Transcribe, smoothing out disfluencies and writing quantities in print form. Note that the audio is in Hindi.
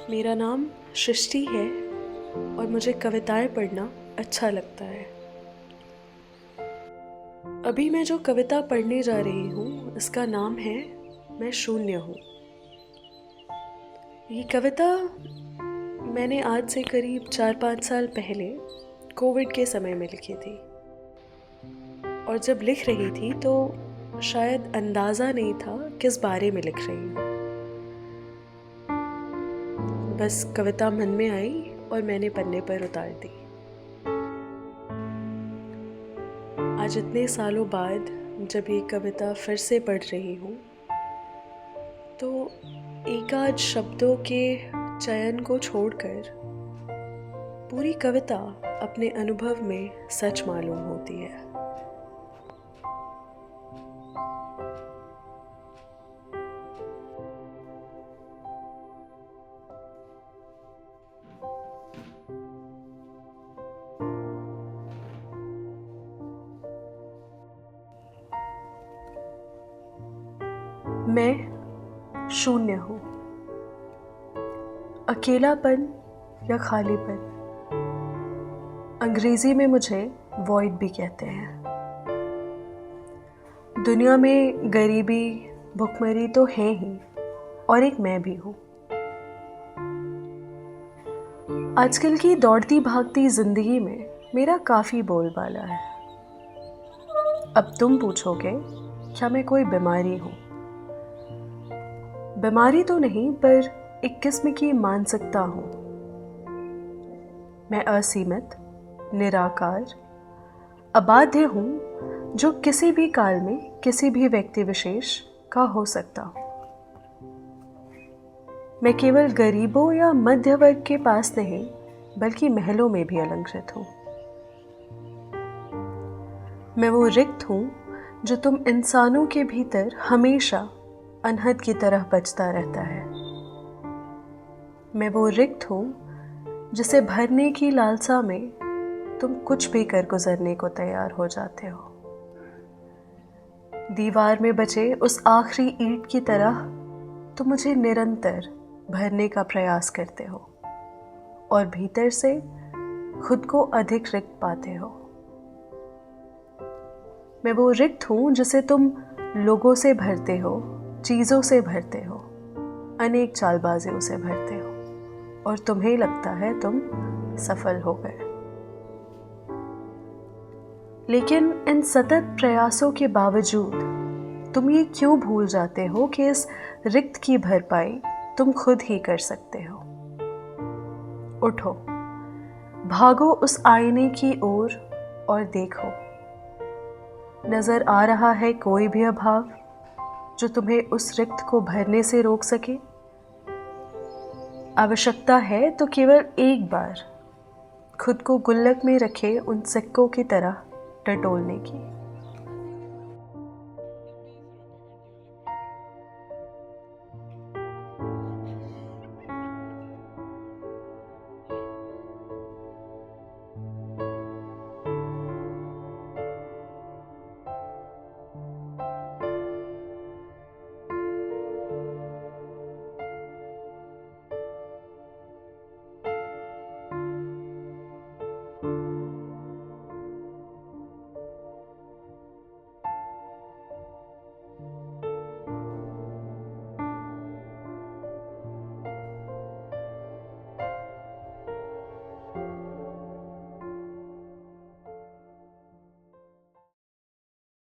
मेरा नाम सृष्टि है और मुझे कविताएं पढ़ना अच्छा लगता है। अभी मैं जो कविता पढ़ने जा रही हूँ इसका नाम है मैं शून्य हूँ। ये कविता मैंने आज से करीब 4-5 साल पहले कोविड के समय में लिखी थी और जब लिख रही थी तो शायद अंदाज़ा नहीं था किस बारे में लिख रही हूँ। बस कविता मन में आई और मैंने पन्ने पर उतार दी। आज इतने सालों बाद जब ये कविता फिर से पढ़ रही हूँ तो एकाध शब्दों के चयन को छोड़कर पूरी कविता अपने अनुभव में सच मालूम होती है। मैं शून्य हूँ। अकेलापन या खालीपन, अंग्रेजी में मुझे वॉइड भी कहते हैं। दुनिया में गरीबी भुखमरी तो है ही और एक मैं भी हूँ। आजकल की दौड़ती भागती जिंदगी में मेरा काफ़ी बोलबाला है। अब तुम पूछोगे क्या मैं कोई बीमारी हूँ? बीमारी तो नहीं पर एक किस्म की मानसिकता हूँ। मैं असीमित, निराकार, अबाध्य हूँ जो किसी भी काल में किसी भी व्यक्ति विशेष का हो सकता हूँ। मैं केवल गरीबों या मध्य वर्ग के पास नहीं बल्कि महलों में भी अलंकृत हूँ। मैं वो रिक्त हूँ जो तुम इंसानों के भीतर हमेशा अनहद की तरह बचता रहता है। मैं वो रिक्त हूँ जिसे भरने की लालसा में तुम कुछ भी कर गुजरने को तैयार हो जाते हो। दीवार में बचे उस आखिरी ईंट की तरह तुम मुझे निरंतर भरने का प्रयास करते हो और भीतर से खुद को अधिक रिक्त पाते हो। मैं वो रिक्त हूँ जिसे तुम लोगों से भरते हो, चीज़ों से भरते हो, अनेक चालबाजियों से भरते हो और तुम्हें लगता है तुम सफल हो गए। लेकिन इन सतत प्रयासों के बावजूद तुम ये क्यों भूल जाते हो कि इस रिक्त की भरपाई तुम खुद ही कर सकते हो? उठो, भागो उस आईने की ओर और देखो, नजर आ रहा है कोई भी अभाव जो तुम्हें उस रिक्त को भरने से रोक सके? आवश्यकता है तो केवल एक बार खुद को गुल्लक में रखे उन सिक्कों की तरह टटोलने की।